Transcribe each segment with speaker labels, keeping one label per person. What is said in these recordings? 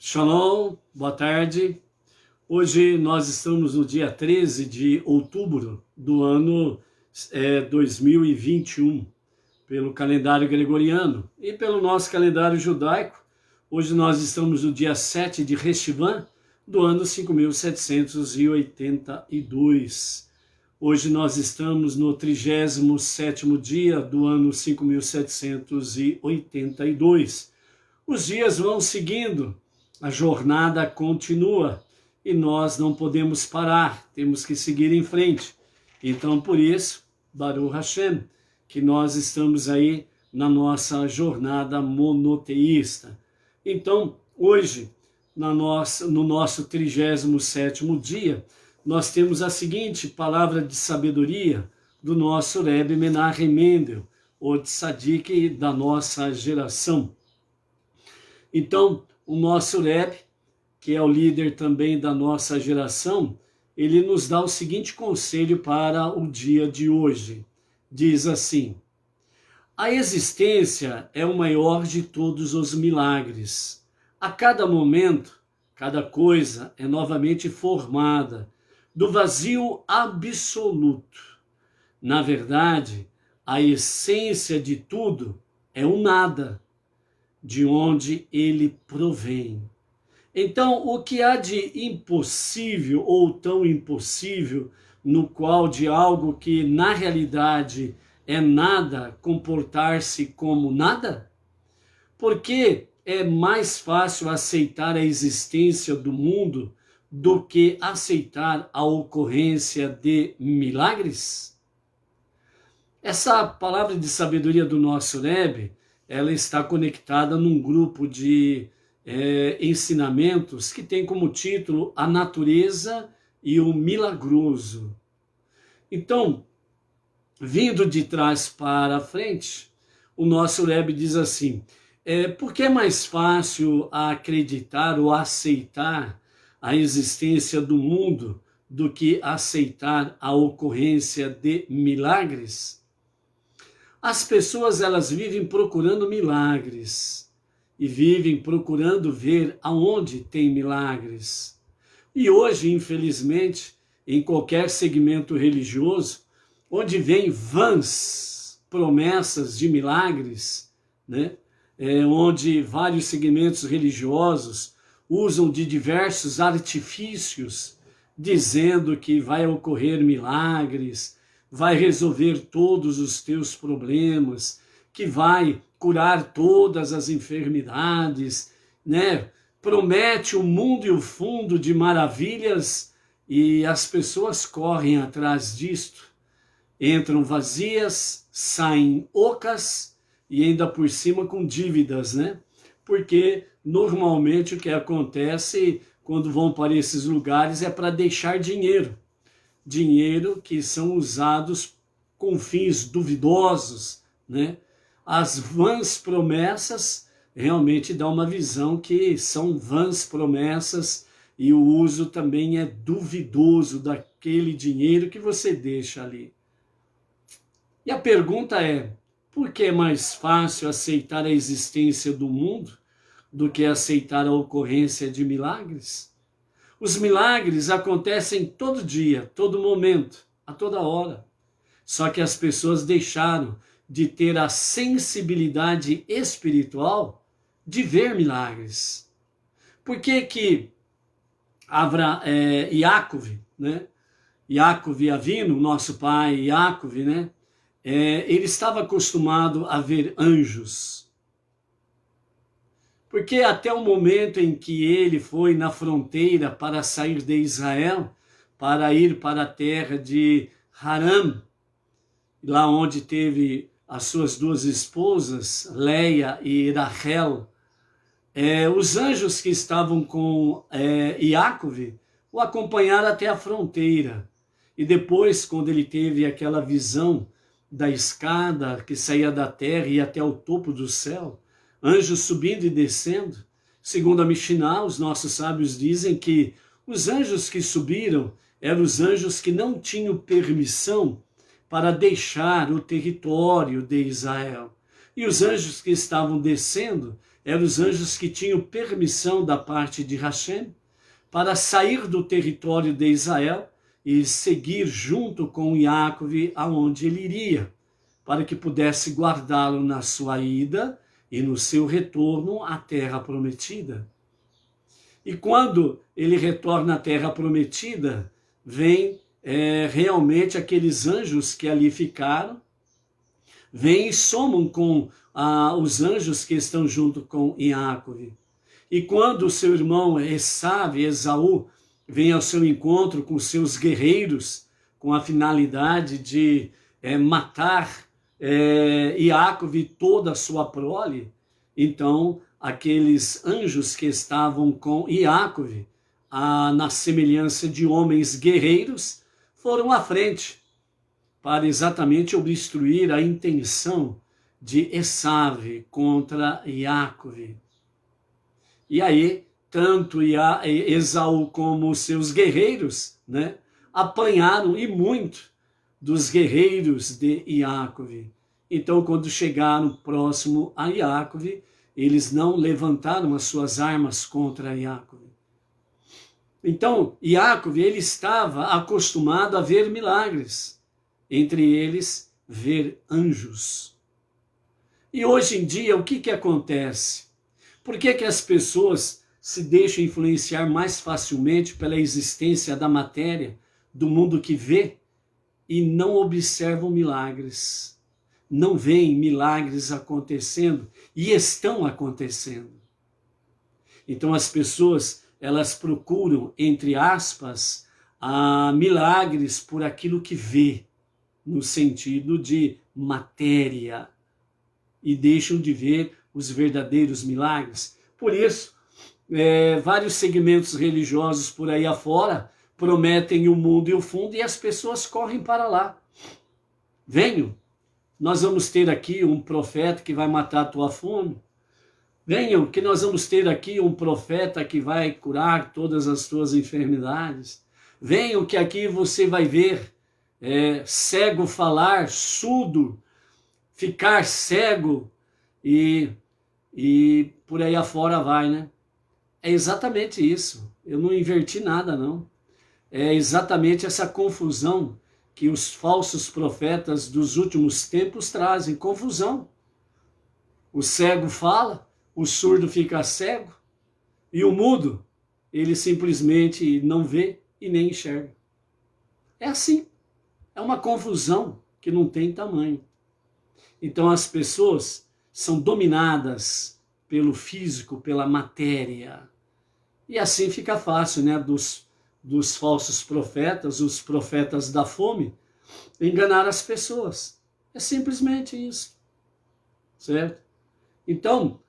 Speaker 1: Shalom, boa tarde. Hoje nós estamos no dia 13 de outubro do ano 2021, pelo calendário gregoriano e pelo nosso calendário judaico. Hoje nós estamos no dia 7 de Reshvan do ano 5782. Hoje nós estamos no 37º dia do ano 5782. Os dias vão seguindo, a jornada continua e nós não podemos parar, temos que seguir em frente. Então, por isso, Baruch Hashem, que nós estamos aí na nossa jornada monoteísta. Então, hoje, no nosso 37º dia, nós temos a seguinte palavra de sabedoria do nosso Rebbe Menachem Mendel, o tzadik da nossa geração. Então, o nosso Rebbe, que é o líder também da nossa geração, ele nos dá o seguinte conselho para o dia de hoje. Diz assim: a existência é o maior de todos os milagres. A cada momento, cada coisa é novamente formada do vazio absoluto. Na verdade, a essência de tudo é o nada, de onde ele provém. Então, o que há de impossível ou tão impossível, no qual de algo que na realidade é nada, comportar-se como nada? Porque é mais fácil aceitar a existência do mundo do que aceitar a ocorrência de milagres? Essa palavra de sabedoria do nosso Rebbe, ela está conectada num grupo de ensinamentos que tem como título A Natureza e o Milagroso. Então, vindo de trás para frente, o nosso Rebbe diz assim: porque é mais fácil acreditar ou aceitar a existência do mundo do que aceitar a ocorrência de milagres? As pessoas, elas vivem procurando milagres e vivem procurando ver aonde tem milagres. E hoje, infelizmente, em qualquer segmento religioso, onde vem vãs promessas de milagres, né? Onde vários segmentos religiosos usam de diversos artifícios, dizendo que vai ocorrer milagres, vai resolver todos os teus problemas, que vai curar todas as enfermidades, né? Promete o mundo e o fundo de maravilhas e as pessoas correm atrás disto. Entram vazias, saem ocas e ainda por cima com dívidas, né? Porque normalmente o que acontece quando vão para esses lugares é para deixar dinheiro que são usados com fins duvidosos, né? As vãs promessas realmente dão uma visão que são vãs promessas e o uso também é duvidoso daquele dinheiro que você deixa ali. E a pergunta é: por que é mais fácil aceitar a existência do mundo do que aceitar a ocorrência de milagres? Os milagres acontecem todo dia, todo momento, a toda hora. Só que as pessoas deixaram de ter a sensibilidade espiritual de ver milagres. Por que que Yaakov, né? Yaakov Avinu, nosso pai Yaakov, né? Ele estava acostumado a ver anjos. Porque até o momento em que ele foi na fronteira para sair de Israel, para ir para a terra de Haram, lá onde teve as suas duas esposas, Leia e Rachel, os anjos que estavam com Yaakov o acompanharam até a fronteira. E depois, quando ele teve aquela visão da escada que saía da terra e ia até o topo do céu, anjos subindo e descendo, segundo a Mishnah, os nossos sábios dizem que os anjos que subiram eram os anjos que não tinham permissão para deixar o território de Israel. E os anjos que estavam descendo eram os anjos que tinham permissão da parte de Hashem para sair do território de Israel e seguir junto com Yaakov aonde ele iria, para que pudesse guardá-lo na sua ida e no seu retorno à terra prometida. E quando ele retorna à terra prometida, vem realmente aqueles anjos que ali ficaram, vêm e somam com os anjos que estão junto com Yaakov. E quando o seu irmão Esaú, vem ao seu encontro com seus guerreiros, com a finalidade de matar Yaakov e toda a sua prole, então aqueles anjos que estavam com Yaakov, na semelhança de homens guerreiros, foram à frente para exatamente obstruir a intenção de Esaú contra Yaakov. E aí, tanto Esaú como os seus guerreiros, né, apanharam e muito dos guerreiros de Yaakov. Então, quando chegaram próximo a Yaakov, eles não levantaram as suas armas contra Yaakov. Então, Yaakov, ele estava acostumado a ver milagres, entre eles, ver anjos. E hoje em dia, o que acontece? Por que as pessoas se deixam influenciar mais facilmente pela existência da matéria, do mundo que vê, e não observam milagres? Não veem milagres acontecendo, e estão acontecendo. Então as pessoas, elas procuram, entre aspas, milagres por aquilo que vê, no sentido de matéria, e deixam de ver os verdadeiros milagres. Por isso, vários segmentos religiosos por aí afora prometem o mundo e o fundo, e as pessoas correm para lá. Venham, nós vamos ter aqui um profeta que vai matar a tua fome. Venham, que nós vamos ter aqui um profeta que vai curar todas as tuas enfermidades. Venham, que aqui você vai ver cego falar, surdo ficar cego, e por aí afora vai, né? É exatamente isso. Eu não inverti nada, não. É exatamente essa confusão que os falsos profetas dos últimos tempos trazem. Confusão. O cego fala, o surdo fica cego, e o mudo, ele simplesmente não vê e nem enxerga. É assim. É uma confusão que não tem tamanho. Então as pessoas são dominadas pelo físico, pela matéria. E assim fica fácil, né, dos falsos profetas, os profetas da fome, enganar as pessoas. É simplesmente isso. Certo? Então,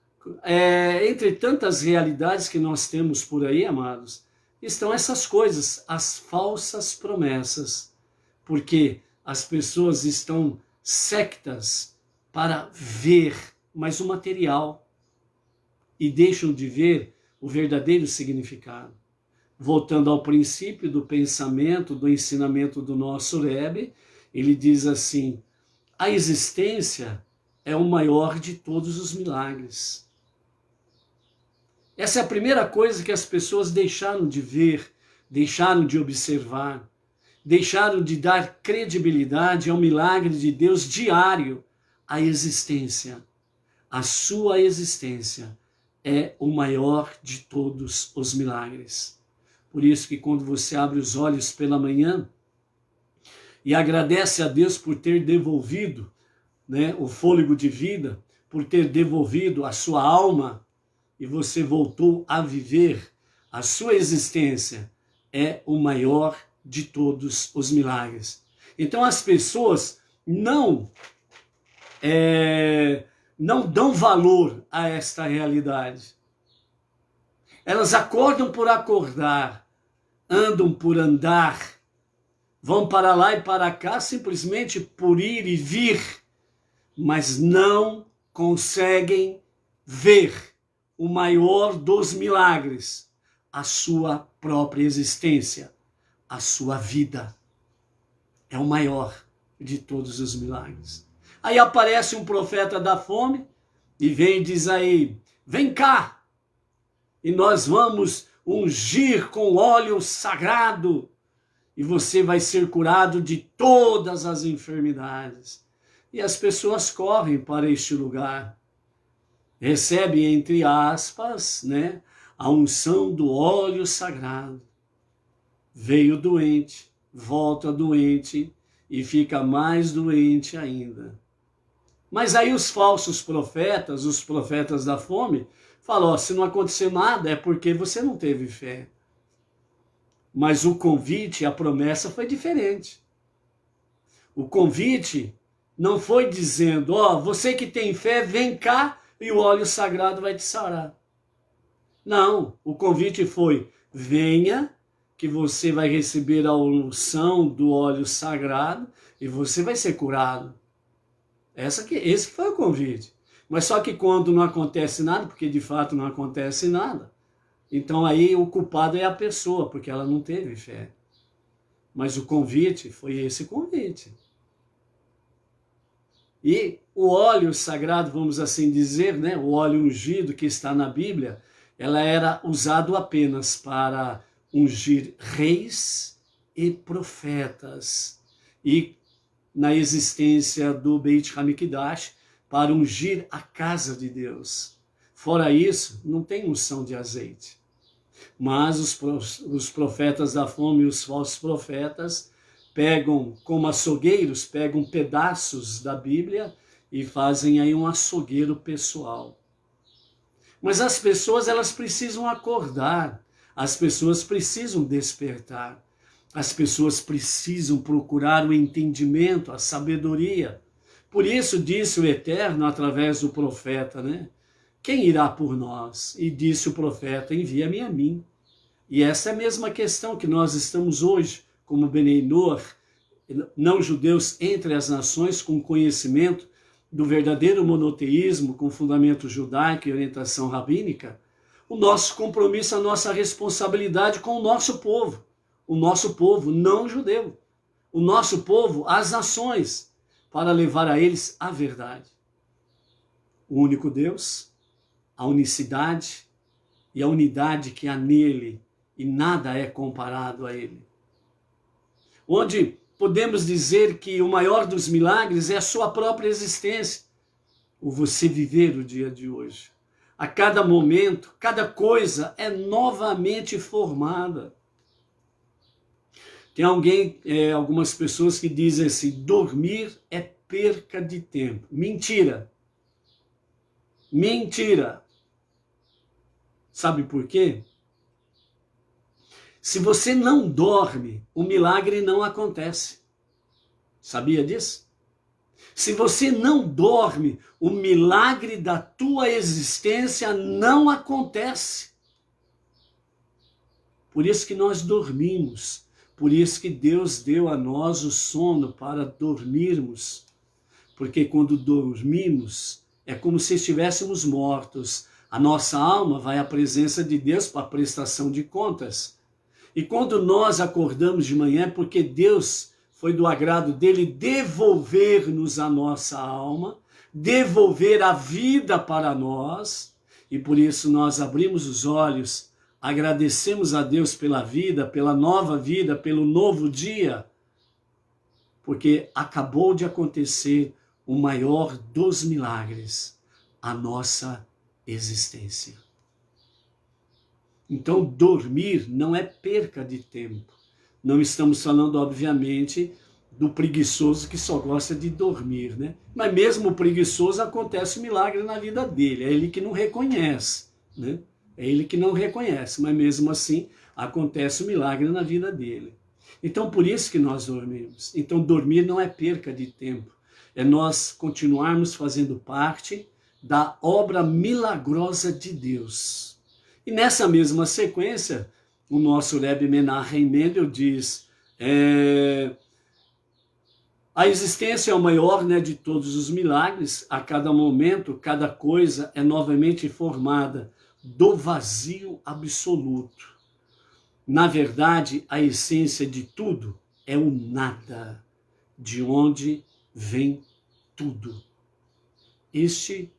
Speaker 1: entre tantas realidades que nós temos por aí, amados, estão essas coisas, as falsas promessas. Porque as pessoas estão sectas para ver mais o material e deixam de ver o verdadeiro significado. Voltando ao princípio do pensamento, do ensinamento do nosso Rebbe, ele diz assim: a existência é o maior de todos os milagres. Essa é a primeira coisa que as pessoas deixaram de ver, deixaram de observar, deixaram de dar credibilidade ao milagre de Deus diário. A existência, a sua existência é o maior de todos os milagres. Por isso que quando você abre os olhos pela manhã e agradece a Deus por ter devolvido, né, o fôlego de vida, por ter devolvido a sua alma e você voltou a viver, a sua existência é o maior de todos os milagres. Então as pessoas não dão valor a esta realidade. Elas acordam por acordar, andam por andar, vão para lá e para cá simplesmente por ir e vir, mas não conseguem ver o maior dos milagres, a sua própria existência, a sua vida. É o maior de todos os milagres. Aí aparece um profeta da fome e vem e diz aí: vem cá, e nós vamos ungir com óleo sagrado, e você vai ser curado de todas as enfermidades. E as pessoas correm para este lugar, recebem, entre aspas, né, a unção do óleo sagrado. Veio doente, volta doente e fica mais doente ainda. Mas aí os falsos profetas, os profetas da fome, falam, se não acontecer nada é porque você não teve fé. Mas o convite, a promessa foi diferente. O convite não foi dizendo, você que tem fé, vem cá e o óleo sagrado vai te sarar. Não, o convite foi, venha que você vai receber a unção do óleo sagrado e você vai ser curado. Esse que foi o convite. Mas só que quando não acontece nada, porque de fato não acontece nada, então aí o culpado é a pessoa, porque ela não teve fé. Mas o convite foi esse convite. E o óleo sagrado, vamos assim dizer, né, o óleo ungido que está na Bíblia, ela era usado apenas para ungir reis e profetas. E na existência do Beit HaMikdash, para ungir a casa de Deus. Fora isso, não tem unção de azeite. Mas os profetas da fome e os falsos profetas pegam, como açougueiros, pegam pedaços da Bíblia e fazem aí um açougueiro pessoal. Mas as pessoas, elas precisam acordar, as pessoas precisam despertar, as pessoas precisam procurar o entendimento, a sabedoria. Por isso disse o Eterno através do profeta, né? Quem irá por nós? E disse o profeta, envia-me a mim. E essa é a mesma questão que nós estamos hoje, como Benei Noach, não-judeus entre as nações, com conhecimento do verdadeiro monoteísmo, com fundamento judaico e orientação rabínica, o nosso compromisso, a nossa responsabilidade com o nosso povo não judeu, o nosso povo, as nações, para levar a eles a verdade. O único Deus, a unicidade e a unidade que há nele, e nada é comparado a ele. Onde podemos dizer que o maior dos milagres é a sua própria existência, o você viver o dia de hoje. A cada momento, cada coisa é novamente formada. Tem algumas pessoas que dizem assim, dormir é perca de tempo. Mentira. Mentira. Sabe por quê? Se você não dorme, o milagre não acontece. Sabia disso? Se você não dorme, o milagre da tua existência não acontece. Por isso que nós dormimos. Por isso que Deus deu a nós o sono para dormirmos. Porque quando dormimos, é como se estivéssemos mortos. A nossa alma vai à presença de Deus para a prestação de contas. E quando nós acordamos de manhã, é porque Deus foi do agrado dele devolver-nos a nossa alma, devolver a vida para nós, e por isso nós abrimos os olhos, agradecemos a Deus pela vida, pela nova vida, pelo novo dia, porque acabou de acontecer o maior dos milagres, a nossa existência. Então, dormir não é perca de tempo. Não estamos falando, obviamente, do preguiçoso que só gosta de dormir, né? Mas mesmo o preguiçoso acontece um milagre na vida dele, é ele que não reconhece, né? É ele que não reconhece, mas mesmo assim acontece um milagre na vida dele. Então, por isso que nós dormimos. Então, dormir não é perca de tempo, é nós continuarmos fazendo parte da obra milagrosa de Deus. E nessa mesma sequência, o nosso Rebbe Menachem Mendel diz, a existência é o maior, né, de todos os milagres, a cada momento, cada coisa é novamente formada do vazio absoluto. Na verdade, a essência de tudo é o nada, de onde vem tudo. Este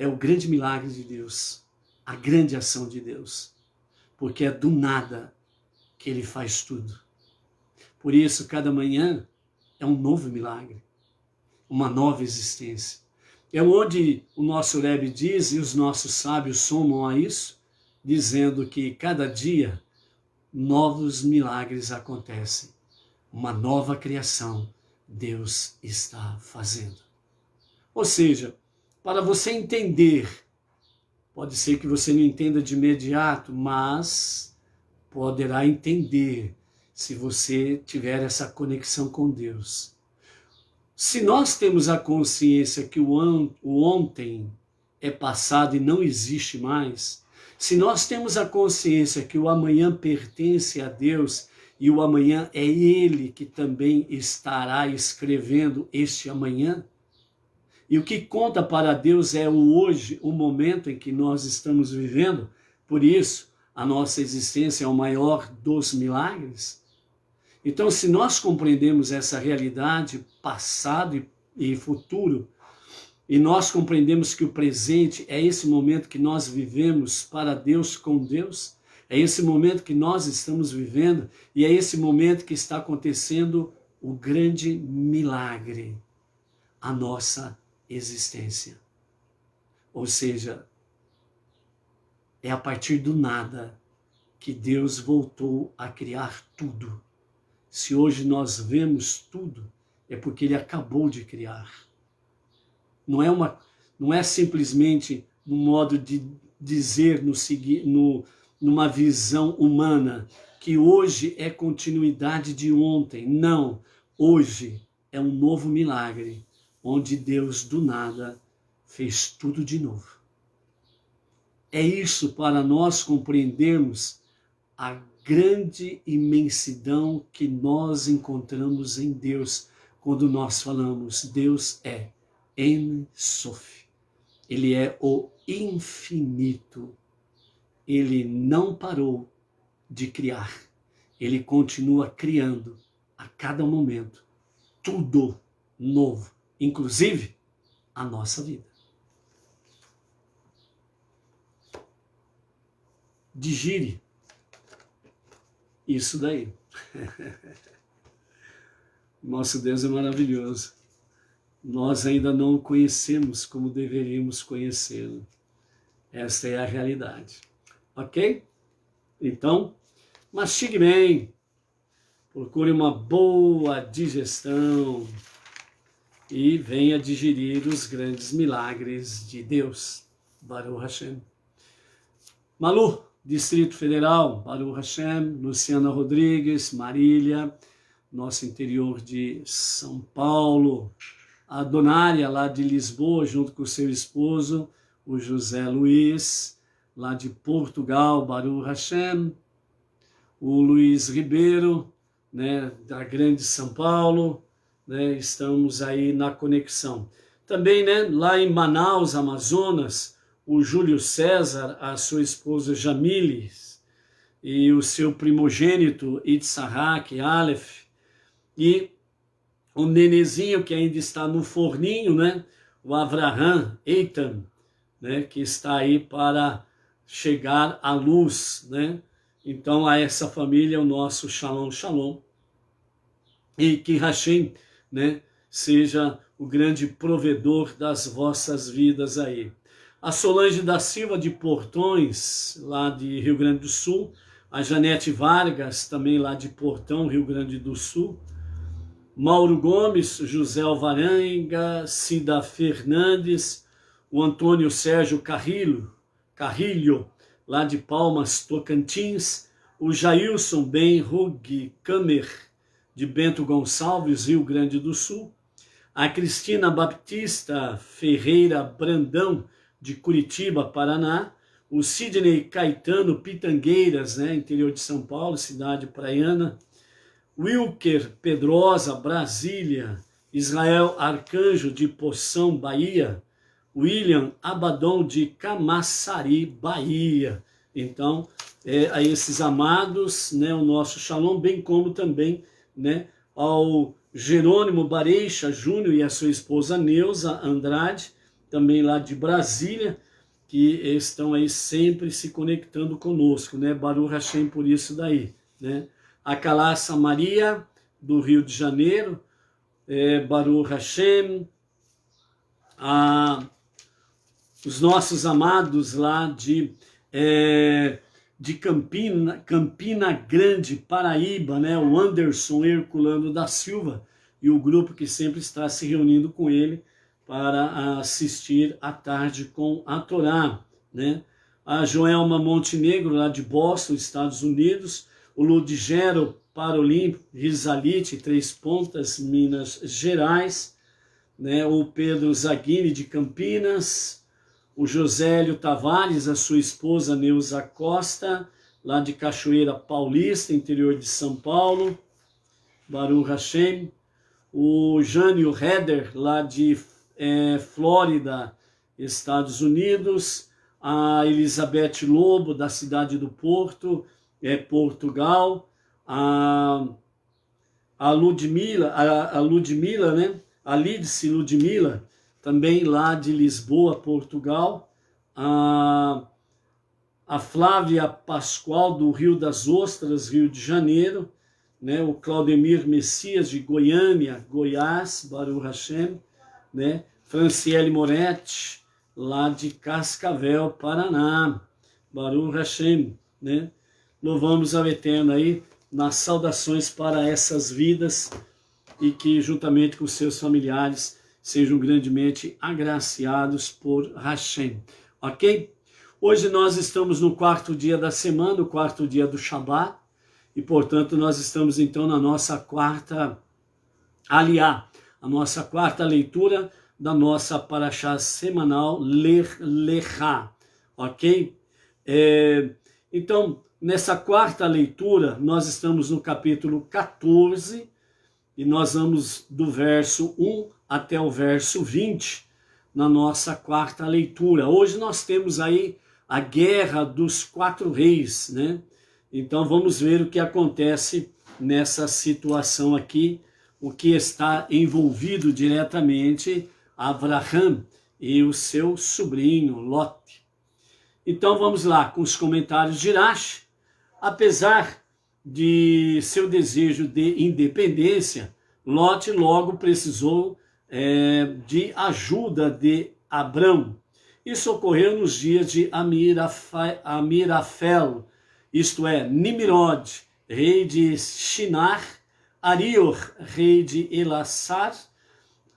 Speaker 1: é o grande milagre de Deus, a grande ação de Deus, porque é do nada que Ele faz tudo. Por isso, cada manhã é um novo milagre, uma nova existência. É onde o nosso Rebbe diz, e os nossos sábios somam a isso, dizendo que cada dia novos milagres acontecem. Uma nova criação Deus está fazendo. Ou seja, para você entender, pode ser que você não entenda de imediato, mas poderá entender se você tiver essa conexão com Deus. Se nós temos a consciência que o ontem é passado e não existe mais, se nós temos a consciência que o amanhã pertence a Deus e o amanhã é Ele que também estará escrevendo este amanhã, e o que conta para Deus é o hoje, o momento em que nós estamos vivendo, por isso a nossa existência é o maior dos milagres. Então, se nós compreendemos essa realidade, passado e futuro, e nós compreendemos que o presente é esse momento que nós vivemos para Deus, com Deus, é esse momento que nós estamos vivendo, e é esse momento que está acontecendo o grande milagre, a nossa existência. Ou seja, é a partir do nada que Deus voltou a criar tudo. Se hoje nós vemos tudo, é porque Ele acabou de criar. Não é simplesmente um modo de dizer numa visão humana que hoje é continuidade de ontem. Não, hoje é um novo milagre, onde Deus do nada fez tudo de novo. É isso para nós compreendermos a grande imensidão que nós encontramos em Deus quando nós falamos Deus é En Sof. Ele é o infinito. Ele não parou de criar. Ele continua criando a cada momento tudo novo, inclusive a nossa vida. Digire isso daí. Nosso Deus é maravilhoso. Nós ainda não o conhecemos como deveríamos conhecê-lo. Esta é a realidade. Ok? Então, mastigue bem. Procure uma boa digestão e venha digerir os grandes milagres de Deus. Baruch Hashem. Malu, Distrito Federal, Baruch Hashem, Luciana Rodrigues, Marília, nosso interior de São Paulo, a Donária, lá de Lisboa, junto com o seu esposo, o José Luiz, lá de Portugal, Baruch Hashem, o Luiz Ribeiro, né, da Grande São Paulo, né, estamos aí na conexão. Também, né, lá em Manaus, Amazonas, o Júlio César, a sua esposa Jamiles, e o seu primogênito Itzahak, Aleph, e o nenezinho que ainda está no forninho, né, o Avraham Eitan, né, que está aí para chegar à luz, né. Então a essa família o nosso Shalom Shalom, e que Hashem, né, seja o grande provedor das vossas vidas aí. A Solange da Silva de Portões, lá de Rio Grande do Sul, a Janete Vargas, também lá de Portão, Rio Grande do Sul, Mauro Gomes, José Alvarenga, Cida Fernandes, o Antônio Sérgio Carrilho, lá de Palmas, Tocantins, o Jailson Ben Rug Kamer, de Bento Gonçalves, Rio Grande do Sul, a Cristina Baptista Ferreira Brandão, de Curitiba, Paraná, o Sidney Caetano Pitangueiras, né, interior de São Paulo, cidade praiana, Wilker Pedrosa, Brasília, Israel Arcanjo, de Poção, Bahia, William Abadon, de Camaçari, Bahia. Então, a esses amados, né, o nosso Shalom, bem como também, né, ao Jerônimo Bareixa Júnior e a sua esposa Neuza Andrade, também lá de Brasília, que estão aí sempre se conectando conosco, né? Baruch Hashem por isso daí, né? A Calaça Maria, do Rio de Janeiro, Baruch Hashem, os nossos amados lá de Campina Grande, Paraíba, né? O Anderson Herculano da Silva e o grupo que sempre está se reunindo com ele para assistir à tarde com a Torá, né? A Joelma Montenegro, lá de Boston, Estados Unidos, o Ludigero Parolim Rizalite, Três Pontas, Minas Gerais, né? O Pedro Zaghini, de Campinas, o Josélio Tavares, a sua esposa Neuza Costa, lá de Cachoeira Paulista, interior de São Paulo, Baruch Hashem, o Jânio Heder, lá de Flórida, Estados Unidos, a Elizabeth Lobo, da cidade do Porto, Portugal, a Ludmila, né? A Lídice Ludmila, também lá de Lisboa, Portugal, a Flávia Pascoal, do Rio das Ostras, Rio de Janeiro, né? O Claudemir Messias, de Goiânia, Goiás, Baruch Hashem, né? Franciele Moretti, lá de Cascavel, Paraná, Baruch Hashem, né? Louvamos ao Eterno aí, nas saudações para essas vidas e que juntamente com seus familiares sejam grandemente agraciados por Hashem, ok? Hoje nós estamos no 4º dia da semana, o 4º dia do Shabat, e portanto nós estamos então na nossa quarta aliá, a nossa quarta leitura da nossa paraxá semanal Lech Lechá, ok? Então, nessa quarta leitura, nós estamos no capítulo 14, e nós vamos do verso 1 até o verso 20, na nossa quarta leitura. Hoje nós temos aí a Guerra dos 4 Reis, né? Então vamos ver o que acontece nessa situação aqui, o que está envolvido diretamente Abraham e o seu sobrinho Lot. Então vamos lá com os comentários de Rashi. Apesar de seu desejo de independência, Lot logo precisou de ajuda de Abrão. Isso ocorreu nos dias de Amirafel, isto é, Nimrod, rei de Shinar, Arior, rei de Elassar,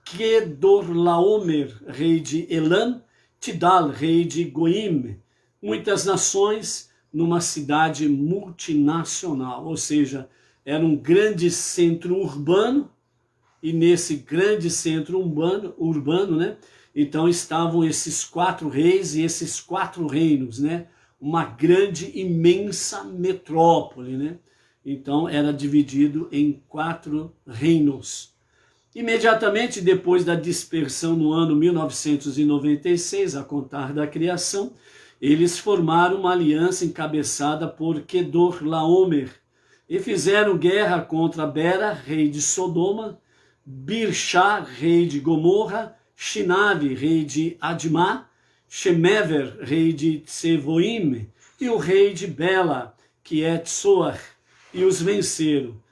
Speaker 1: Kedorlaomer, rei de Elam, Tidal, rei de Goim, muitas nações numa cidade multinacional, ou seja, era um grande centro urbano, e nesse grande centro urbano, né, então estavam esses 4 reis e esses 4 reinos, né, uma grande, imensa metrópole, né, então era dividido em 4 reinos. Imediatamente depois da dispersão no ano 1996, a contar da criação, eles formaram uma aliança encabeçada por Kedorlaomer e fizeram guerra contra Bera, rei de Sodoma, Birsha, rei de Gomorra, Shinabi, rei de Admá, Shemever, rei de Tsevoim, e o rei de Bela, que é Tsoar, e os venceram.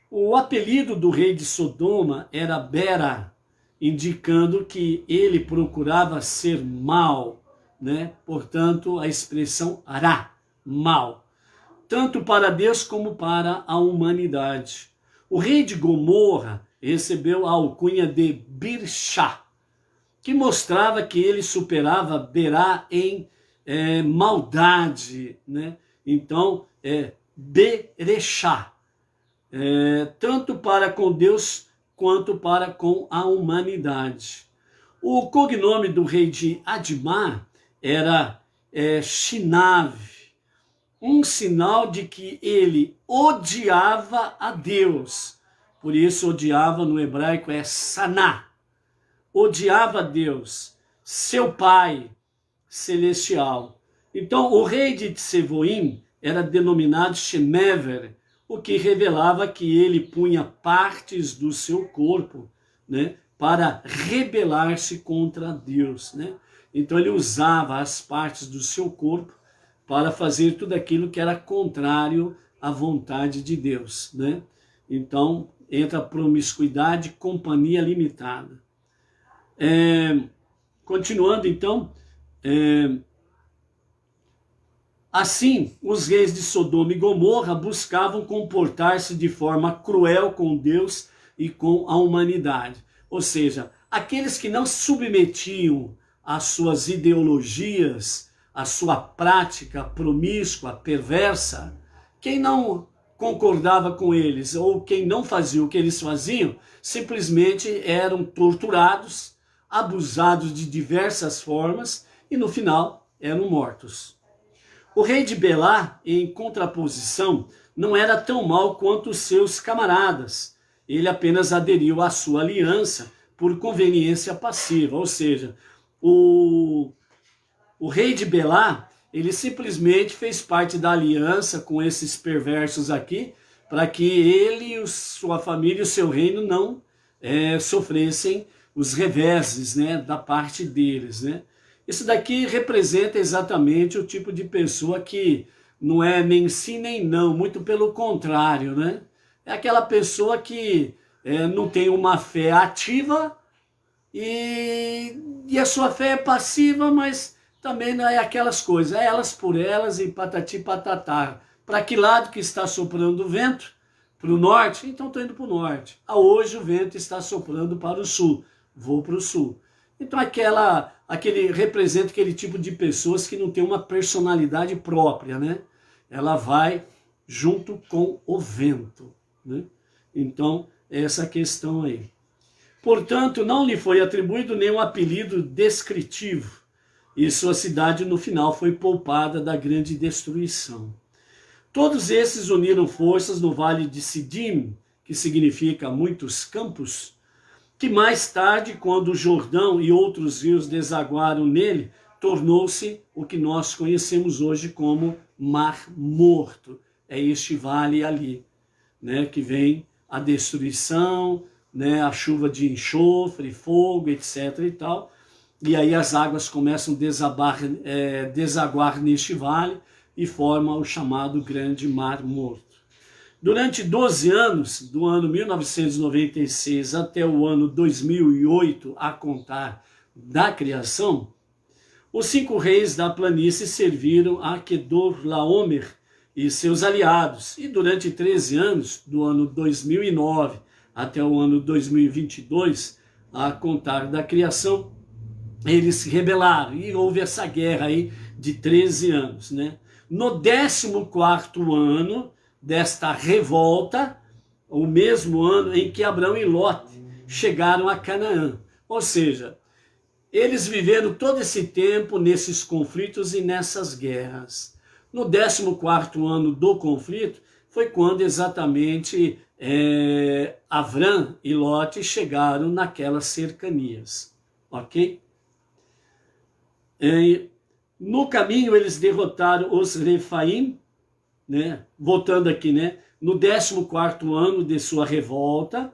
Speaker 1: O apelido do rei de Sodoma era Bera, indicando que ele procurava ser mau, né? Portanto, a expressão Ará, mal, tanto para Deus como para a humanidade. O rei de Gomorra recebeu a alcunha de Birsha, que mostrava que ele superava Berá em maldade, né? Então, Berechá, tanto para com Deus quanto para com a humanidade. O cognome do rei de Admá era Shinav, um sinal de que ele odiava a Deus. Por isso, odiava no hebraico Saná. Odiava a Deus, seu pai celestial. Então, o rei de Tsevoim era denominado Shemever, o que revelava que ele punha partes do seu corpo, né, para rebelar-se contra Deus, né? Então ele usava as partes do seu corpo para fazer tudo aquilo que era contrário à vontade de Deus, né? Então entra promiscuidade, companhia limitada. Continuando então, assim os reis de Sodoma e Gomorra buscavam comportar-se de forma cruel com Deus e com a humanidade. Ou seja, aqueles que não submetiam às suas ideologias, à sua prática promíscua, perversa, quem não concordava com eles ou quem não fazia o que eles faziam, simplesmente eram torturados, abusados de diversas formas e no final eram mortos. O rei de Belá, em contraposição, não era tão mau quanto os seus camaradas. Ele apenas aderiu à sua aliança por conveniência passiva, ou seja, o rei de Belá, ele simplesmente fez parte da aliança com esses perversos aqui, para que ele, sua família e o seu reino não sofressem os reveses, né, da parte deles, né? Isso daqui representa exatamente o tipo de pessoa que não é nem sim nem não, muito pelo contrário, né? É aquela pessoa que não tem uma fé ativa e a sua fé é passiva, mas também não é aquelas coisas, é elas por elas e patati patatá. Para que lado que está soprando o vento? Para o norte? Então estou indo para o norte. Hoje o vento está soprando para o sul, vou para o sul. Então aquele representa aquele tipo de pessoas que não tem uma personalidade própria, né? Ela vai junto com o vento, né? Então, essa questão aí. Portanto, não lhe foi atribuído nenhum apelido descritivo, e sua cidade no final foi poupada da grande destruição. Todos esses uniram forças no vale de Sidim, que significa muitos campos, que mais tarde, quando o Jordão e outros rios desaguaram nele, tornou-se o que nós conhecemos hoje como Mar Morto. É este vale ali, né, que vem a destruição, né, a chuva de enxofre, fogo, etc. e tal. E aí as águas começam a desaguar neste vale e formam o chamado Grande Mar Morto. Durante 12 anos, do ano 1996 até o ano 2008, a contar da criação, os 5 reis da planície serviram a Kedorlaomer e seus aliados. E durante 13 anos, do ano 2009 até o ano 2022, a contar da criação, eles se rebelaram e houve essa guerra aí de 13 anos, né? No 14º ano desta revolta, o mesmo ano em que Abrão e Lot chegaram a Canaã. Ou seja, eles viveram todo esse tempo nesses conflitos e nessas guerras. No 14º ano do conflito, foi quando exatamente Abrão e Lot chegaram naquelas cercanias, ok? No caminho eles derrotaram os Refaim, né? Voltando aqui, né? No 14º ano de sua revolta,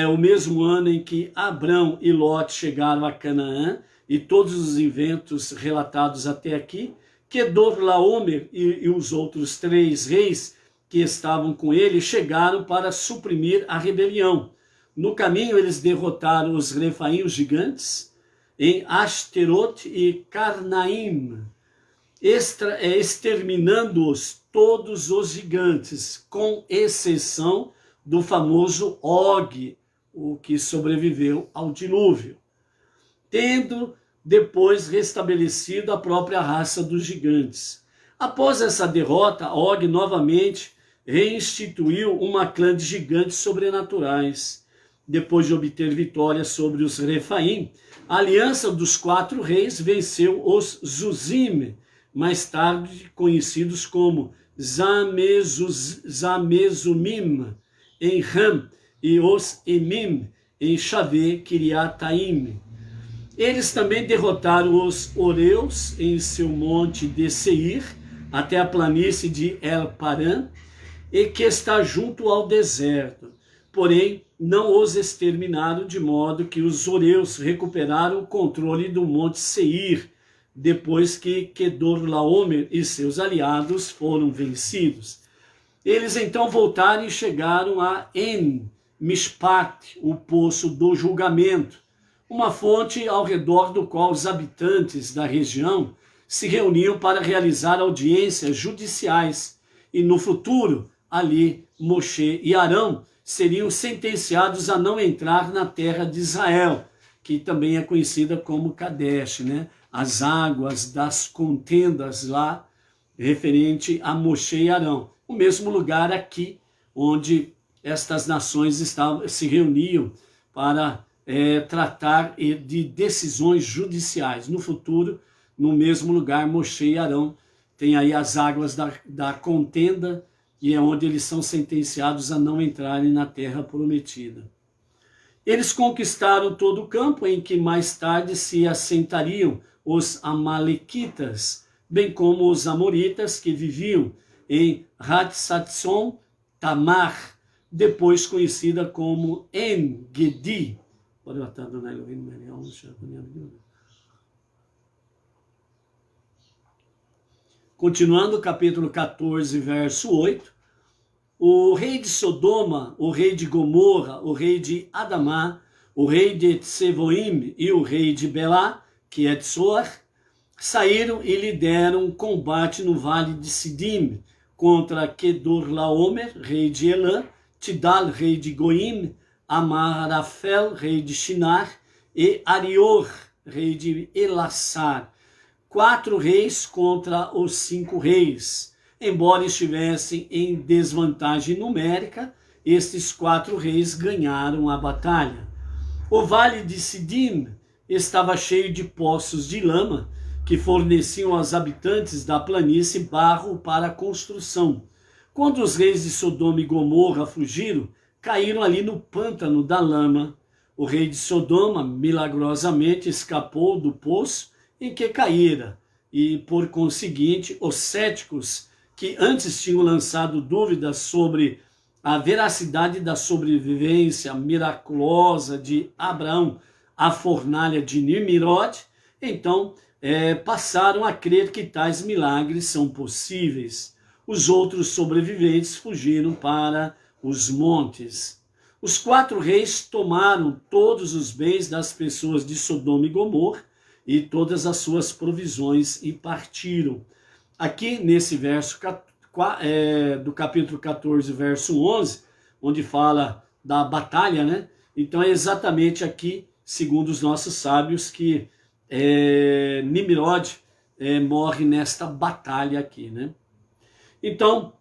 Speaker 1: o mesmo ano em que Abrão e Lot chegaram a Canaã, e todos os eventos relatados até aqui, Kedorlaomer e os outros 3 reis que estavam com ele chegaram para suprimir a rebelião. No caminho eles derrotaram os Refaim, os gigantes, em Ashterot e Carnaim, exterminando-os todos os gigantes, com exceção do famoso Og, o que sobreviveu ao dilúvio, tendo depois restabelecido a própria raça dos gigantes. Após essa derrota, Og novamente reinstituiu uma clã de gigantes sobrenaturais. Depois de obter vitória sobre os Refaim, a aliança dos 4 reis venceu os Zuzim, mais tarde conhecidos como Zamezumim, em Ram, e os Emim, em Xavé, Kiriataim. Eles também derrotaram os Oreus em seu monte de Seir, até a planície de El Paran, e que está junto ao deserto. porém não os exterminaram, de modo que os Zoreus recuperaram o controle do Monte Seir, depois que Quedorlaomer e seus aliados foram vencidos. Eles então voltaram e chegaram a En-Mishpat, o poço do julgamento, uma fonte ao redor do qual os habitantes da região se reuniam para realizar audiências judiciais, e no futuro, ali, Moshe e Arão seriam sentenciados a não entrar na terra de Israel, que também é conhecida como Kadesh, né? As águas das contendas lá, referente a Moshe e Arão. O mesmo lugar aqui, onde estas nações se reuniam para tratar de decisões judiciais. No futuro, no mesmo lugar, Moshe e Arão têm aí as águas da contenda, e é onde eles são sentenciados a não entrarem na terra prometida. Eles conquistaram todo o campo em que mais tarde se assentariam os Amalequitas, bem como os Amoritas que viviam em Hatzatson Tamar, depois conhecida como En-Gedi. Continuando, capítulo 14, verso 8. O rei de Sodoma, o rei de Gomorra, o rei de Adamá, o rei de Tsevoim e o rei de Belá, que é de Soar, saíram e lhe deram combate no vale de Sidim, contra Quedorlaomer, rei de Elã, Tidal, rei de Goim, Amarafel, rei de Shinar, e Arior, rei de Elassar. 4 reis contra os 5 reis. Embora estivessem em desvantagem numérica, estes 4 reis ganharam a batalha. O vale de Sidim estava cheio de poços de lama, que forneciam aos habitantes da planície barro para a construção. Quando os reis de Sodoma e Gomorra fugiram, caíram ali no pântano da lama. O rei de Sodoma, milagrosamente, escapou do poço em que caíra, e, por conseguinte, os céticos que antes tinham lançado dúvidas sobre a veracidade da sobrevivência miraculosa de Abraão à fornalha de Nimrod, então passaram a crer que tais milagres são possíveis. Os outros sobreviventes fugiram para os montes. Os 4 reis tomaram todos os bens das pessoas de Sodoma e Gomorra e todas as suas provisões e partiram. Aqui nesse verso do capítulo 14, verso 11, onde fala da batalha, né? Então é exatamente aqui, segundo os nossos sábios, que Nimrod morre nesta batalha aqui, né? Então,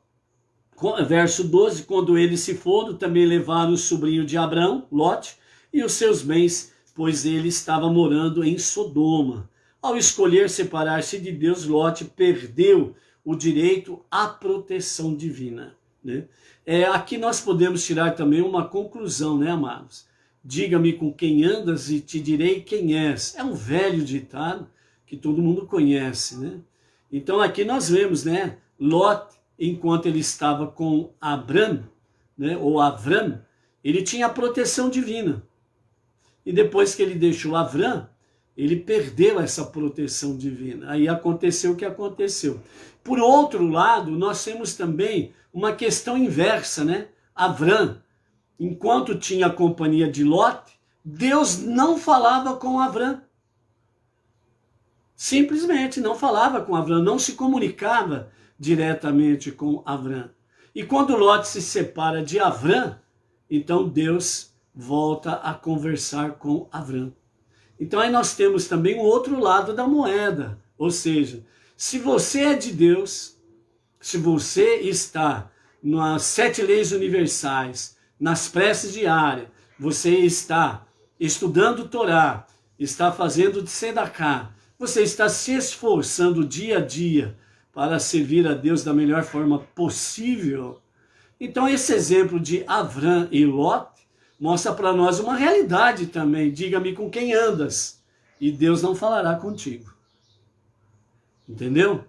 Speaker 1: verso 12, quando eles se foram, também levaram o sobrinho de Abrão, Lote, e os seus bens, pois ele estava morando em Sodoma. Ao escolher separar-se de Deus, Lote perdeu o direito à proteção divina, né? Aqui nós podemos tirar também uma conclusão, né, amados? Diga-me com quem andas e te direi quem és. É um velho ditado que todo mundo conhece, né? Então aqui nós vemos, né, Lote, enquanto ele estava com Abram, né, ou Avram, ele tinha a proteção divina. E depois que ele deixou Avram, ele perdeu essa proteção divina. Aí aconteceu o que aconteceu. Por outro lado, nós temos também uma questão inversa, né? Avram, enquanto tinha a companhia de Lote, Deus não falava com Avram. Simplesmente não falava com Avram, não se comunicava diretamente com Avram. E quando Lote se separa de Avram, então Deus volta a conversar com Avram. Então aí nós temos também o outro lado da moeda, ou seja, se você é de Deus, se você está nas 7 leis universais, nas preces diárias, você está estudando Torá, está fazendo tzedakah, você está se esforçando dia a dia para servir a Deus da melhor forma possível. Então esse exemplo de Avram e Lot mostra para nós uma realidade também. Diga-me com quem andas e Deus não falará contigo. Entendeu?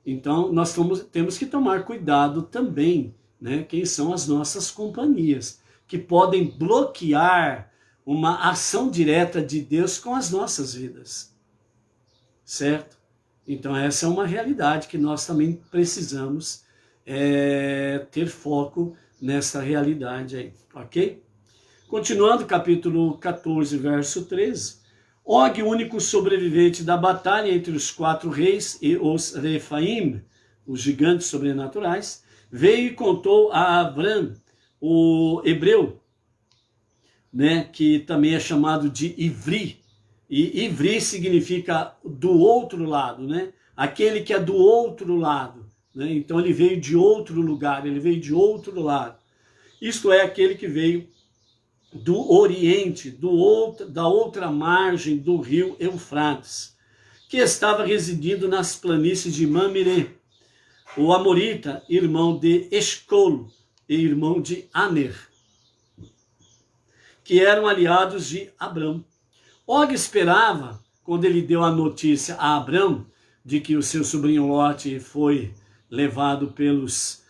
Speaker 1: Então nós temos que tomar cuidado também, né? Quem são as nossas companhias. que podem bloquear uma ação direta de Deus com as nossas vidas, certo? Então essa é uma realidade que nós também precisamos ter foco nessa realidade aí, ok? Continuando, capítulo 14, verso 13. Og, único sobrevivente da batalha entre os 4 reis e os Refaim, os gigantes sobrenaturais, veio e contou a Abram, o hebreu, né, que também é chamado de Ivri. E Ivri significa do outro lado, né? Aquele que é do outro lado, né? Então ele veio de outro lugar, ele veio de outro lado. Isto é, aquele que veio do Oriente, da outra margem do rio Eufrates, que estava residindo nas planícies de Mamre, o Amorita, irmão de Escol e irmão de Aner, que eram aliados de Abrão. Og esperava, quando ele deu a notícia a Abrão de que o seu sobrinho Lote foi levado pelos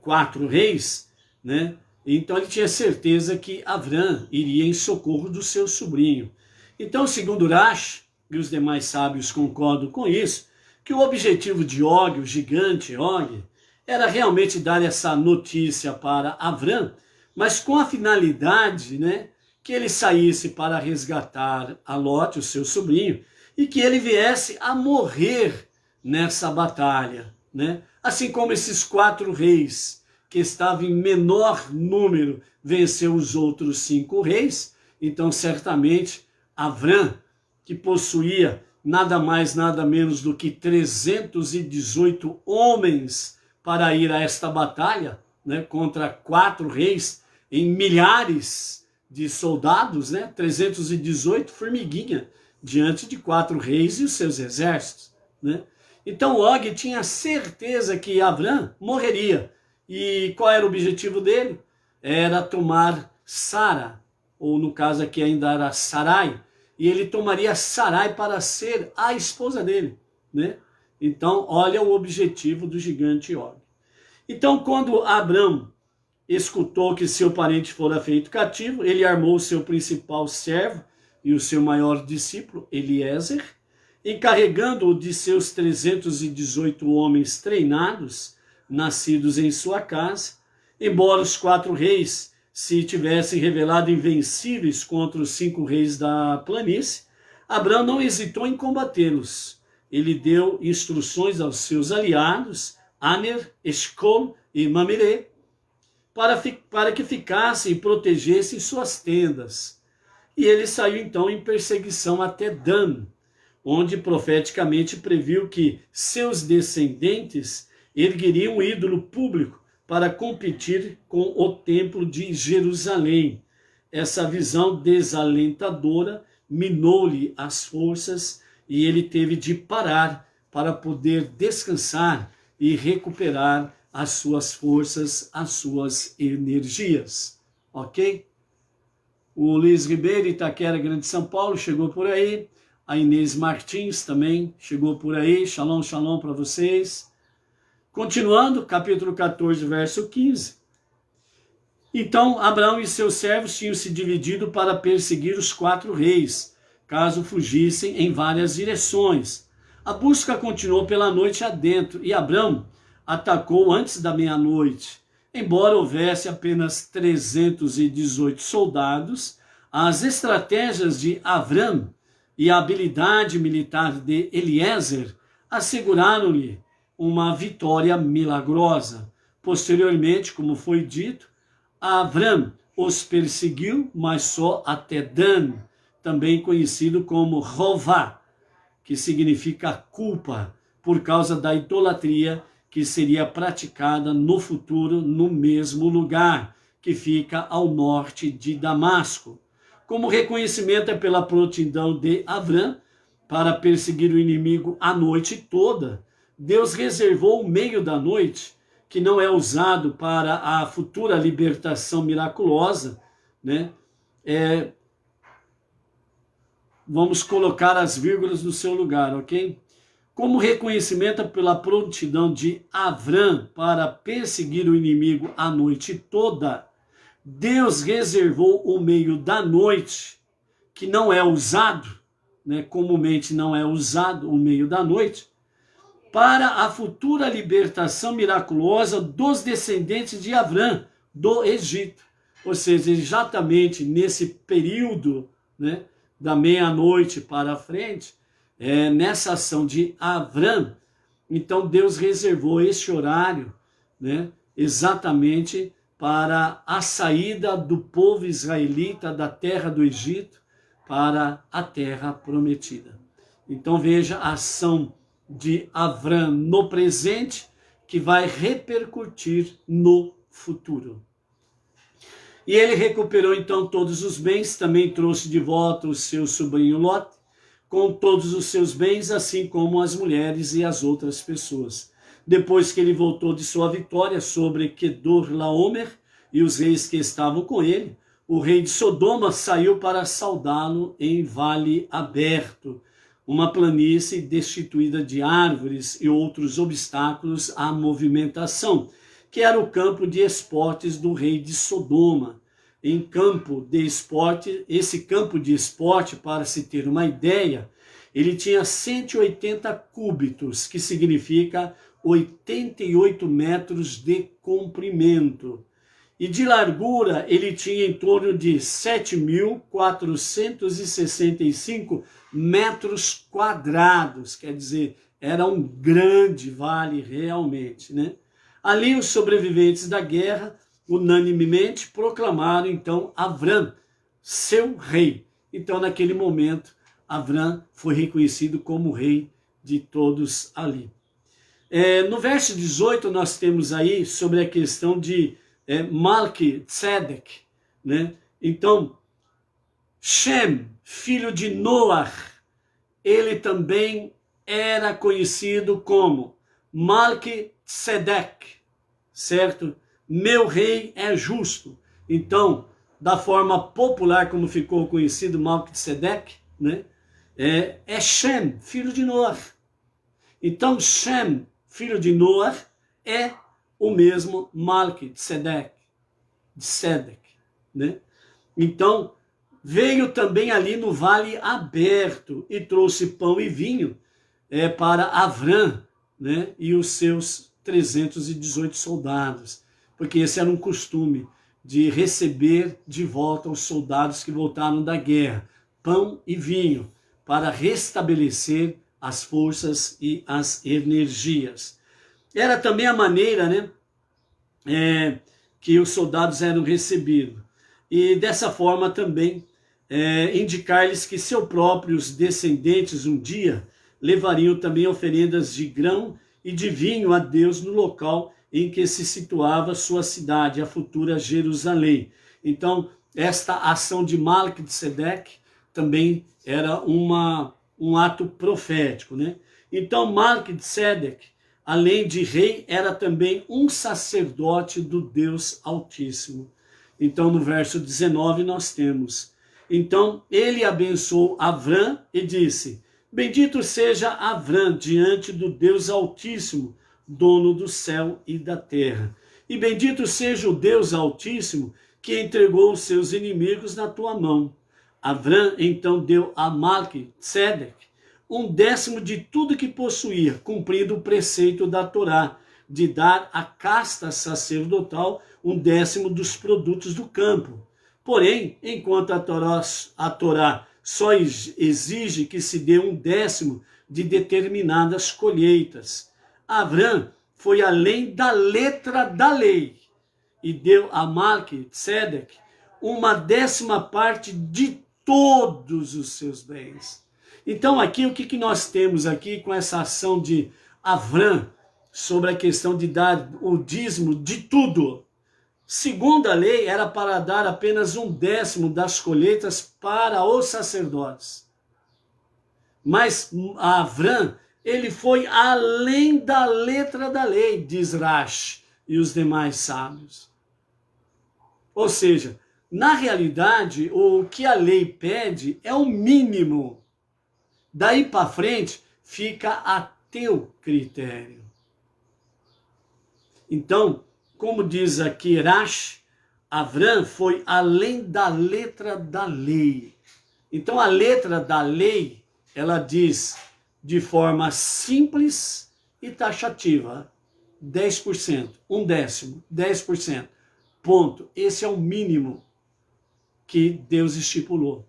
Speaker 1: 4 reis, né? Então ele tinha certeza que Abrão iria em socorro do seu sobrinho. Então, segundo Rashi, e os demais sábios concordam com isso, que o objetivo de Og, o gigante Og, era realmente dar essa notícia para Abrão, mas com a finalidade, né, que ele saísse para resgatar a Lote, o seu sobrinho, e que ele viesse a morrer nessa batalha, né? Assim como esses 4 reis, que estavam em menor número, venceu os outros 5 reis, então certamente Abrão, que possuía nada mais, nada menos do que 318 homens para ir a esta batalha, né, contra 4 reis, em milhares de soldados, né, 318 formiguinha, diante de 4 reis e os seus exércitos, né? Então Og tinha certeza que Abrão morreria. E qual era o objetivo dele? Era tomar Sara, ou no caso aqui ainda era Sarai, e ele tomaria Sarai para ser a esposa dele, né? Então, olha o objetivo do gigante Og. Então, quando Abrão escutou que seu parente fora feito cativo, ele armou o seu principal servo e o seu maior discípulo, Eliezer, encarregando-o de seus 318 homens treinados, nascidos em sua casa. Embora os 4 reis se tivessem revelado invencíveis contra os 5 reis da planície, Abrão não hesitou em combatê-los. Ele deu instruções aos seus aliados, Aner, Escol e Mamre, para que ficassem e protegessem suas tendas. E ele saiu então em perseguição até Dan, onde profeticamente previu que seus descendentes ergueriam um ídolo público para competir com o templo de Jerusalém. Essa visão desalentadora minou-lhe as forças e ele teve de parar para poder descansar e recuperar as suas forças, as suas energias. Ok? O Luiz Ribeiro, Itaquera, Grande São Paulo, chegou por aí. A Inês Martins também chegou por aí. Shalom, shalom para vocês. Continuando, capítulo 14, verso 15. Então, Abrão e seus servos tinham se dividido para perseguir os 4 reis, caso fugissem em várias direções. A busca continuou pela noite adentro, e Abrão atacou antes da meia-noite. Embora houvesse apenas 318 soldados, as estratégias de Abrão e a habilidade militar de Eliezer asseguraram-lhe uma vitória milagrosa. Posteriormente, como foi dito, Abrão os perseguiu, mas só até Dan, também conhecido como Rová, que significa culpa, por causa da idolatria que seria praticada no futuro no mesmo lugar, que fica ao norte de Damasco. Como reconhecimento pela prontidão de Abrão para perseguir o inimigo a noite toda, Deus reservou o meio da noite, que não é usado para a futura libertação miraculosa, né? Vamos colocar as vírgulas no seu lugar, ok? Como reconhecimento pela prontidão de Abrão para perseguir o inimigo a noite toda, Deus reservou o meio da noite, que não é usado, né, comumente não é usado o meio da noite, para a futura libertação miraculosa dos descendentes de Abrão do Egito. Ou seja, exatamente nesse período, né, da meia-noite para frente, nessa ação de Abrão, então Deus reservou esse horário, né, exatamente para a saída do povo israelita da terra do Egito para a terra prometida. Então veja a ação de Abrão no presente, que vai repercutir no futuro. E ele recuperou então todos os bens, também trouxe de volta o seu sobrinho Lot, com todos os seus bens, assim como as mulheres e as outras pessoas. Depois que ele voltou de sua vitória sobre Quedorlaomer e os reis que estavam com ele, o rei de Sodoma saiu para saudá-lo em vale aberto, uma planície destituída de árvores e outros obstáculos à movimentação, que era o campo de esportes do rei de Sodoma. Em campo de esporte, esse campo de esporte, para se ter uma ideia, ele tinha 180 cúbitos, que significa 88 metros de comprimento. E de largura ele tinha em torno de 7.465 metros quadrados, quer dizer, era um grande vale realmente, né? Ali os sobreviventes da guerra unanimemente proclamaram então Abrão seu rei. Então naquele momento Abrão foi reconhecido como rei de todos ali. No verso 18 nós temos aí sobre a questão de Malquisedec, né? Então Shem, filho de Noar, ele também era conhecido como Malquisedec, certo? Meu rei é justo. Então, da forma popular como ficou conhecido Malquisedec, né? É Shem, filho de Noar. Então Shem, filho de Noar, é o mesmo Malquisedec, né? Então, veio também ali no vale aberto e trouxe pão e vinho para Abrão, né, e os seus 318 soldados, porque esse era um costume de receber de volta os soldados que voltaram da guerra, pão e vinho, para restabelecer as forças e as energias. Era também a maneira, né, que os soldados eram recebidos. E dessa forma também indicar-lhes que seus próprios descendentes um dia levariam também oferendas de grão e de vinho a Deus no local em que se situava sua cidade, a futura Jerusalém. Então, esta ação de Malquisedec também era um ato profético, né? Então, Malquisedec, além de rei, era também um sacerdote do Deus Altíssimo. Então, no verso 19, nós temos: então ele abençoou Abrão e disse: bendito seja Abrão diante do Deus Altíssimo, dono do céu e da terra. E bendito seja o Deus Altíssimo, que entregou os seus inimigos na tua mão. Abrão então deu a Malquisedec 1/10 de tudo que possuía, cumprindo o preceito da Torá, de dar à casta sacerdotal 1/10 dos produtos do campo. Porém, enquanto a Torá só exige que se dê 1/10 de determinadas colheitas, Abrão foi além da letra da lei e deu a Malquisedec 1/10 parte de todos os seus bens. Então aqui, o que nós temos aqui com essa ação de Abrão sobre a questão de dar o dízimo de tudo? Segundo a lei, era para dar apenas 1/10 das colheitas para os sacerdotes. Mas Abrão, ele foi além da letra da lei, diz Rashi e os demais sábios. Ou seja, na realidade, o que a lei pede é o mínimo. Daí para frente, fica a teu critério. Então, como diz aqui Rashi, Avram foi além da letra da lei. Então a letra da lei, ela diz de forma simples e taxativa, 10%, um décimo, 10%, ponto. Esse é o mínimo que Deus estipulou.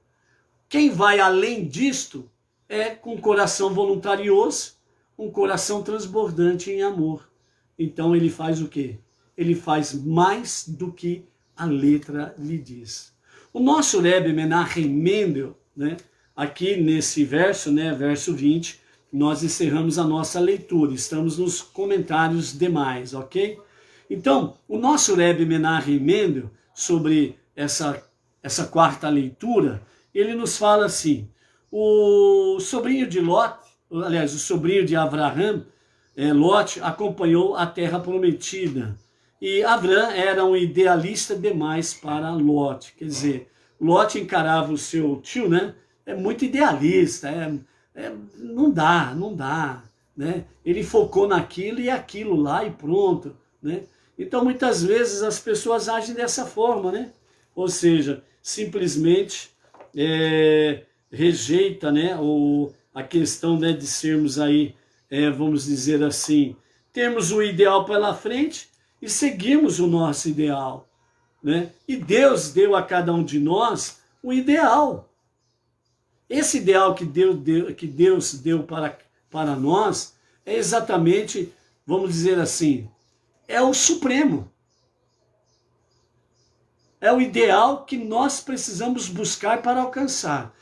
Speaker 1: Quem vai além disto é com coração voluntarioso, um coração transbordante em amor. Então ele faz o quê? Ele faz mais do que a letra lhe diz. O nosso Rebbe Menachem Mendel, né, aqui nesse verso, né, verso 20, nós encerramos a nossa leitura, estamos nos comentários demais, ok? Então, o nosso Rebbe Menachem Mendel, sobre essa quarta leitura, ele nos fala assim, o sobrinho de Lot, aliás, o sobrinho de Avraham, Lot, acompanhou a terra prometida. E Avram era um idealista demais para Lot. Quer dizer, Lot encarava o seu tio, né? É muito idealista, não dá, né? Ele focou naquilo e aquilo lá e pronto, né? Então, muitas vezes as pessoas agem dessa forma, né? Ou seja, simplesmente rejeita, né, a questão, né, de sermos aí, vamos dizer assim, termos o ideal pela frente e seguirmos o nosso ideal, né? E Deus deu a cada um de nós um ideal. Esse ideal que Deus deu para nós é exatamente, vamos dizer assim, é o supremo. É o ideal que nós precisamos buscar para alcançar.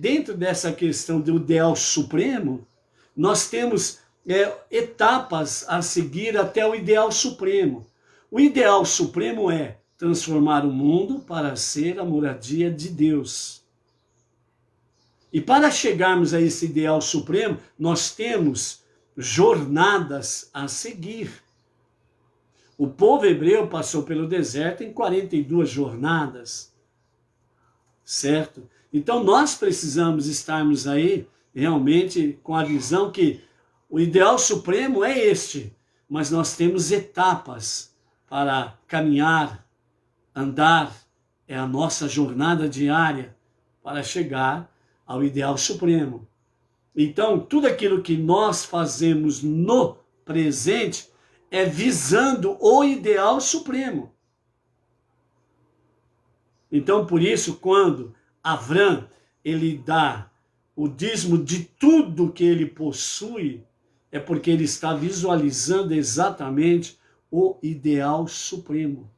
Speaker 1: Dentro dessa questão do ideal supremo, nós temos etapas a seguir até o ideal supremo. O ideal supremo é transformar o mundo para ser a moradia de Deus. E para chegarmos a esse ideal supremo, nós temos jornadas a seguir. O povo hebreu passou pelo deserto em 42 jornadas, certo? Então nós precisamos estarmos aí realmente com a visão que o ideal supremo é este, mas nós temos etapas para caminhar, andar, é a nossa jornada diária para chegar ao ideal supremo. Então tudo aquilo que nós fazemos no presente é visando o ideal supremo. Então, por isso, quando Avram, ele dá o dízimo de tudo que ele possui, é porque ele está visualizando exatamente o ideal supremo.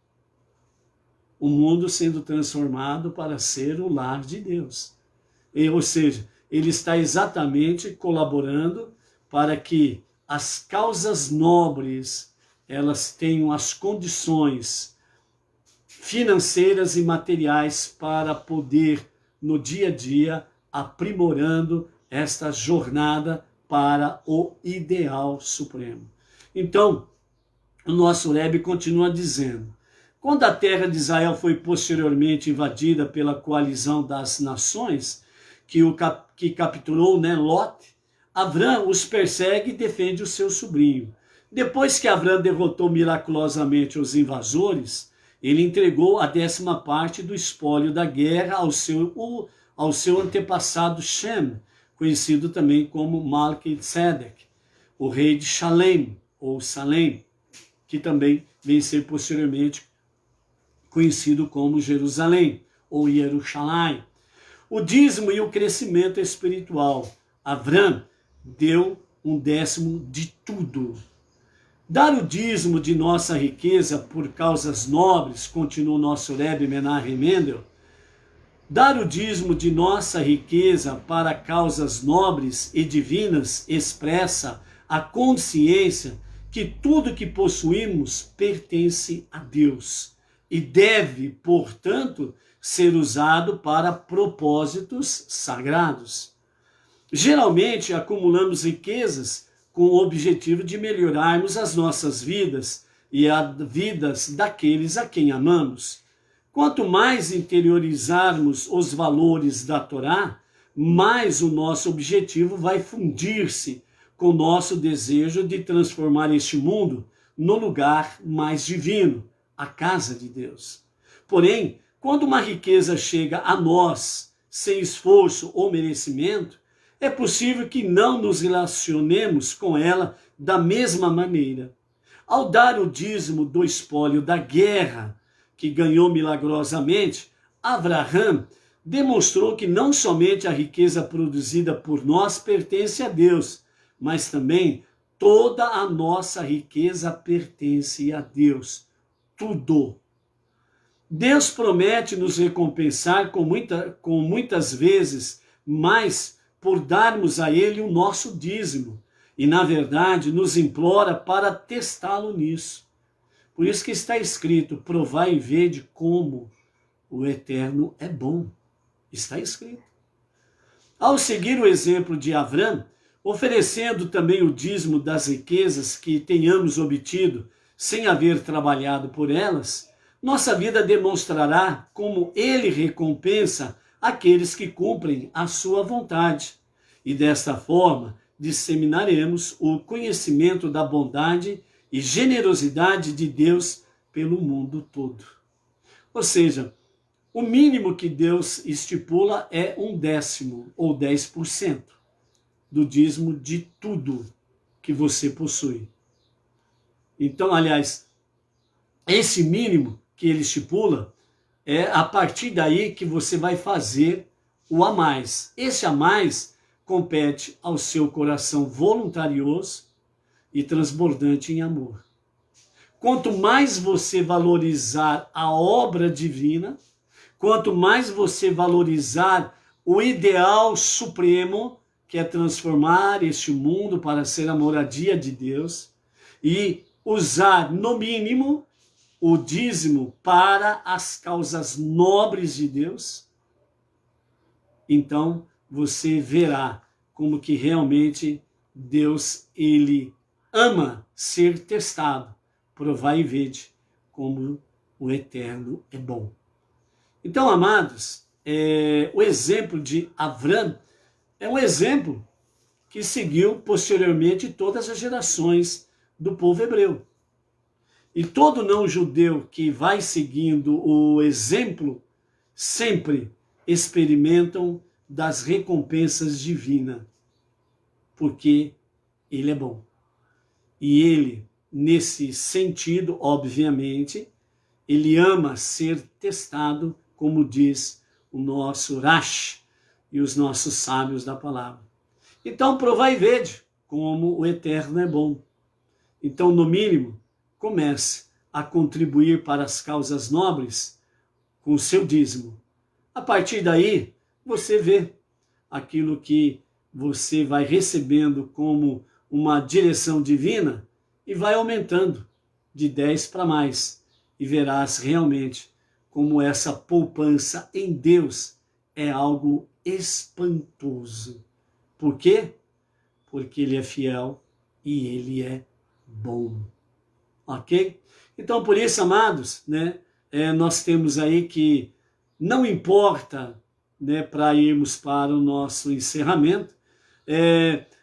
Speaker 1: O mundo sendo transformado para ser o lar de Deus. Ou seja, ele está exatamente colaborando para que as causas nobres, elas tenham as condições financeiras e materiais para poder, no dia a dia, aprimorando esta jornada para o ideal supremo. Então, o nosso Rebbe continua dizendo, quando a terra de Israel foi posteriormente invadida pela coalizão das nações, que capturou, né, Lot, Avram os persegue e defende o seu sobrinho. Depois que Avram derrotou miraculosamente os invasores, ele entregou a 10ª parte do espólio da guerra ao seu antepassado Shem, conhecido também como Malki-Tzedek, o rei de Shalem, ou Salem, que também vem ser posteriormente conhecido como Jerusalém, ou Yerushalayim. O dízimo e o crescimento espiritual. Avram deu 1/10 de tudo. Dar o dízimo de nossa riqueza por causas nobres, continua o nosso Rebbe Menachem Mendel, dar o dízimo de nossa riqueza para causas nobres e divinas expressa a consciência que tudo que possuímos pertence a Deus e deve, portanto, ser usado para propósitos sagrados. Geralmente acumulamos riquezas com o objetivo de melhorarmos as nossas vidas e as vidas daqueles a quem amamos. Quanto mais interiorizarmos os valores da Torá, mais o nosso objetivo vai fundir-se com o nosso desejo de transformar este mundo no lugar mais divino, a casa de Deus. Porém, quando uma riqueza chega a nós sem esforço ou merecimento, é possível que não nos relacionemos com ela da mesma maneira. Ao dar o dízimo do espólio da guerra, que ganhou milagrosamente, Abraão demonstrou que não somente a riqueza produzida por nós pertence a Deus, mas também toda a nossa riqueza pertence a Deus. Tudo. Deus promete nos recompensar com muitas vezes mais por darmos a Ele o nosso dízimo. E, na verdade, nos implora para testá-lo nisso. Por isso que está escrito, provai e vede como o Eterno é bom. Está escrito. Ao seguir o exemplo de Abrão, oferecendo também o dízimo das riquezas que tenhamos obtido sem haver trabalhado por elas, nossa vida demonstrará como ele recompensa aqueles que cumprem a sua vontade. E desta forma, disseminaremos o conhecimento da bondade e generosidade de Deus pelo mundo todo. Ou seja, o mínimo que Deus estipula é 1/10 ou 10% do dízimo de tudo que você possui. Então, aliás, esse mínimo que ele estipula é a partir daí que você vai fazer o a mais. Esse a mais compete ao seu coração voluntarioso e transbordante em amor. Quanto mais você valorizar a obra divina, quanto mais você valorizar o ideal supremo, que é transformar este mundo para ser a moradia de Deus, e usar, no mínimo, o dízimo para as causas nobres de Deus, então você verá como que realmente Deus, ele ama ser testado. Provai e vede como o Eterno é bom. Então, amados, o exemplo de Abrão é um exemplo que seguiu posteriormente todas as gerações do povo hebreu. E todo não-judeu que vai seguindo o exemplo sempre experimentam das recompensas divinas, porque ele é bom. E ele, nesse sentido, obviamente, ele ama ser testado, como diz o nosso Rashi e os nossos sábios da palavra. Então, provai e vede como o Eterno é bom. Então, no mínimo, comece a contribuir para as causas nobres com o seu dízimo. A partir daí, você vê aquilo que você vai recebendo como uma direção divina e vai aumentando de 10 para mais. E verás realmente como essa poupança em Deus é algo espantoso. Por quê? Porque ele é fiel e ele é bom. Ok? Então, por isso, amados, nós temos aí que não importa, para irmos para o nosso encerramento,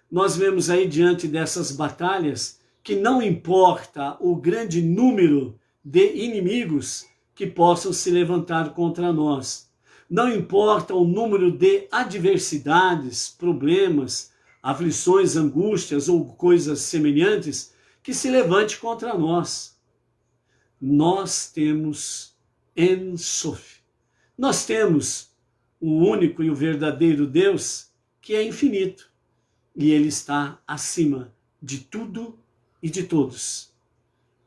Speaker 1: nós vemos aí diante dessas batalhas que não importa o grande número de inimigos que possam se levantar contra nós. Não importa o número de adversidades, problemas, aflições, angústias ou coisas semelhantes que se levante contra nós. Nós temos En Sof. Nós temos o único e o verdadeiro Deus que é infinito. E ele está acima de tudo e de todos.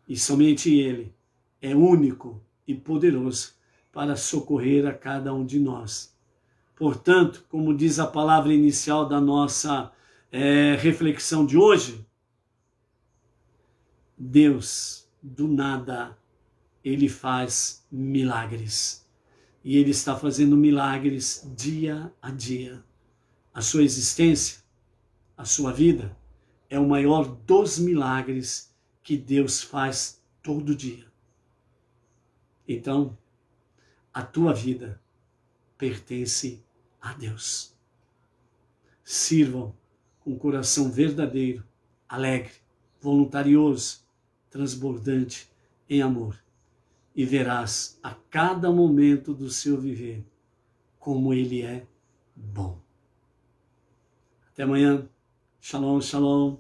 Speaker 1: E somente ele é único e poderoso para socorrer a cada um de nós. Portanto, como diz a palavra inicial da nossa reflexão de hoje, Deus, do nada, ele faz milagres. E ele está fazendo milagres dia a dia. A sua existência, a sua vida, é o maior dos milagres que Deus faz todo dia. Então, a tua vida pertence a Deus. Sirvam com coração verdadeiro, alegre, voluntarioso, transbordante em amor. e verás a cada momento do seu viver como ele é bom. Até amanhã. Shalom, shalom.